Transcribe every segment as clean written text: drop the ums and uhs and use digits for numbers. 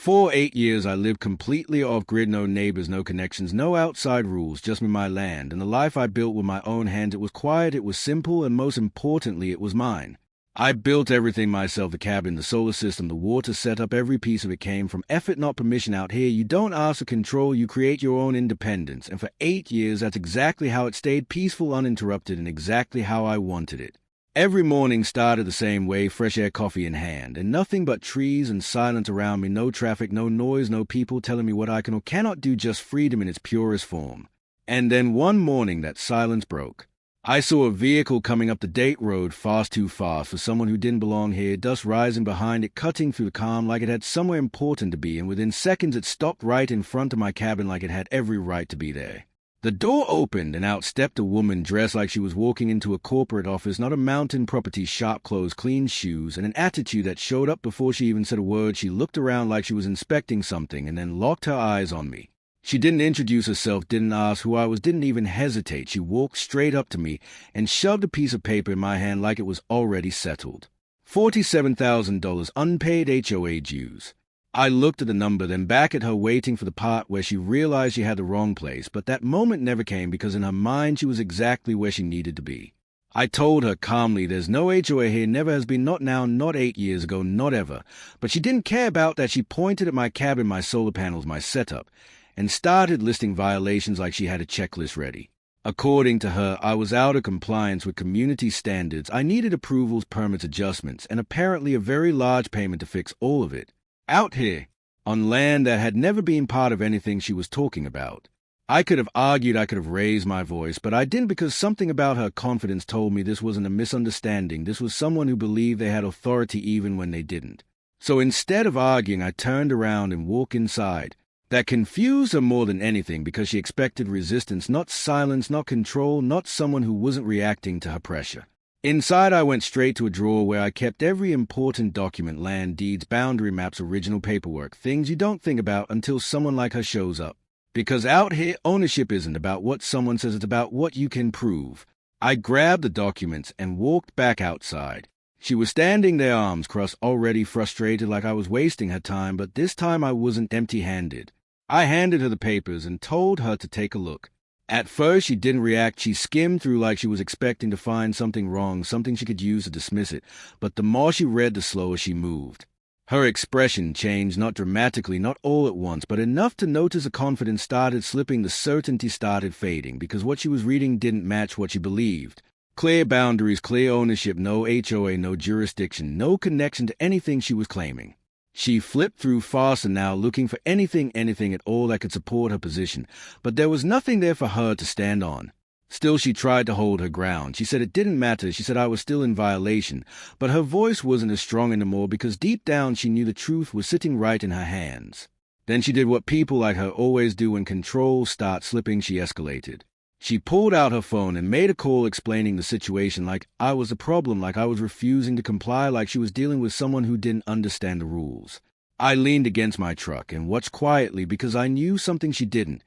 For 8 years I lived completely off-grid, no neighbors, no connections, no outside rules, just with my land, and the life I built with my own hands. It was quiet, it was simple, and most importantly, it was mine. I built everything myself, the cabin, the solar system, the water setup, every piece of it came from effort, not permission. Out here, you don't ask for control, you create your own independence, and for 8 years, that's exactly how it stayed, peaceful, uninterrupted, and exactly how I wanted it. Every morning started the same way, fresh air, coffee in hand, and nothing but trees and silence around me, no traffic, no noise, no people telling me what I can or cannot do, just freedom in its purest form. And then one morning that silence broke. I saw a vehicle coming up the Date Road, fast, too fast for someone who didn't belong here, dust rising behind it, cutting through the calm like it had somewhere important to be, and within seconds it stopped right in front of my cabin like it had every right to be there. The door opened, and out stepped a woman dressed like she was walking into a corporate office, not a mountain property, sharp clothes, clean shoes, and an attitude that showed up before she even said a word. She looked around like she was inspecting something and then locked her eyes on me. She didn't introduce herself, didn't ask who I was, didn't even hesitate. She walked straight up to me and shoved a piece of paper in my hand like it was already settled. $47,000 unpaid HOA dues. I looked at the number, then back at her, waiting for the part where she realized she had the wrong place, but that moment never came because in her mind she was exactly where she needed to be. I told her calmly, there's no HOA here, never has been, not now, not 8 years ago, not ever. But she didn't care about that. She pointed at my cabin, my solar panels, my setup, and started listing violations like she had a checklist ready. According to her, I was out of compliance with community standards. I needed approvals, permits, adjustments, and apparently a very large payment to fix all of it. Out here, on land that had never been part of anything she was talking about. I could have argued, I could have raised my voice, but I didn't because something about her confidence told me this wasn't a misunderstanding. This was someone who believed they had authority even when they didn't. So instead of arguing, I turned around and walked inside. That confused her more than anything because she expected resistance, not silence, not control, not someone who wasn't reacting to her pressure. Inside, I went straight to a drawer where I kept every important document, land deeds, boundary maps, original paperwork, things you don't think about until someone like her shows up. Because out here, ownership isn't about what someone says, it's about what you can prove. I grabbed the documents and walked back outside. She was standing there, arms crossed, already frustrated like I was wasting her time, but this time I wasn't empty-handed. I handed her the papers and told her to take a look. At first, she didn't react. She skimmed through like she was expecting to find something wrong, something she could use to dismiss it. But the more she read, the slower she moved. Her expression changed, not dramatically, not all at once, but enough to notice the confidence started slipping, the certainty started fading, because what she was reading didn't match what she believed. Clear boundaries, clear ownership, no HOA, no jurisdiction, no connection to anything she was claiming. She flipped through faster now, looking for anything at all that could support her position, but there was nothing there for her to stand on. Still, she tried to hold her ground. She said it didn't matter. She said I was still in violation, but her voice wasn't as strong anymore because deep down she knew the truth was sitting right in her hands. Then she did what people like her always do when control starts slipping. She escalated. She pulled out her phone and made a call explaining the situation like I was the problem, like I was refusing to comply, like she was dealing with someone who didn't understand the rules. I leaned against my truck and watched quietly because I knew something she didn't,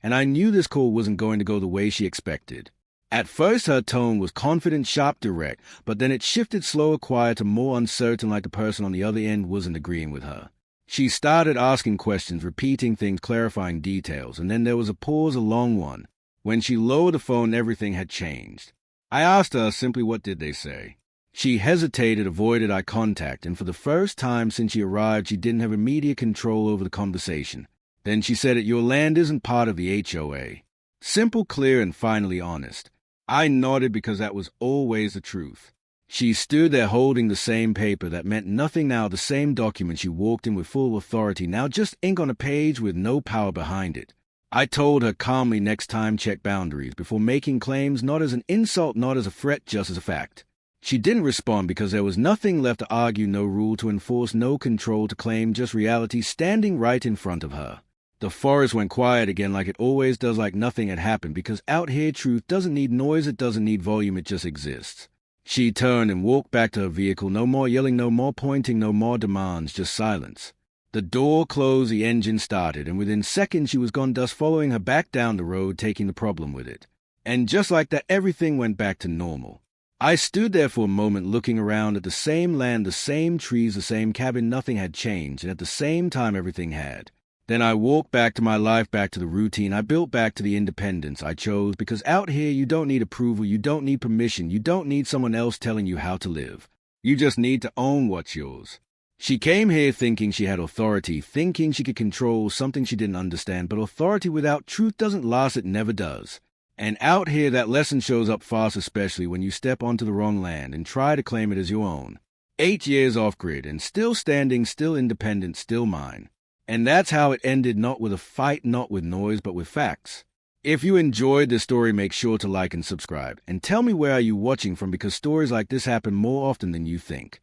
and I knew this call wasn't going to go the way she expected. At first her tone was confident, sharp, direct, but then it shifted slower, quieter, more uncertain, like the person on the other end wasn't agreeing with her. She started asking questions, repeating things, clarifying details, and then there was a pause, a long one. When she lowered the phone, everything had changed. I asked her simply, what did they say? She hesitated, avoided eye contact, and for the first time since she arrived, she didn't have immediate control over the conversation. Then she said that your land isn't part of the HOA. Simple, clear, and finally honest. I nodded because that was always the truth. She stood there holding the same paper that meant nothing now, the same document she walked in with full authority, now just ink on a page with no power behind it. I told her calmly, next time check boundaries before making claims, not as an insult, not as a threat, just as a fact. She didn't respond because there was nothing left to argue, no rule to enforce, no control to claim, just reality standing right in front of her. The forest went quiet again like it always does, like nothing had happened, because out here truth doesn't need noise, it doesn't need volume, it just exists. She turned and walked back to her vehicle, no more yelling, no more pointing, no more demands, just silence. The door closed, the engine started, and within seconds she was gone, dust following her back down the road, taking the problem with it. And just like that, everything went back to normal. I stood there for a moment looking around at the same land, the same trees, the same cabin. Nothing had changed, and at the same time everything had. Then I walked back to my life, back to the routine. I built back to the independence I chose, because out here you don't need approval, you don't need permission, you don't need someone else telling you how to live. You just need to own what's yours. She came here thinking she had authority, thinking she could control something she didn't understand, but authority without truth doesn't last, it never does. And out here, that lesson shows up fast, especially when you step onto the wrong land and try to claim it as your own. 8 years off-grid, and still standing, still independent, still mine. And that's how it ended, not with a fight, not with noise, but with facts. If you enjoyed this story, make sure to like and subscribe. And tell me where are you watching from, because stories like this happen more often than you think.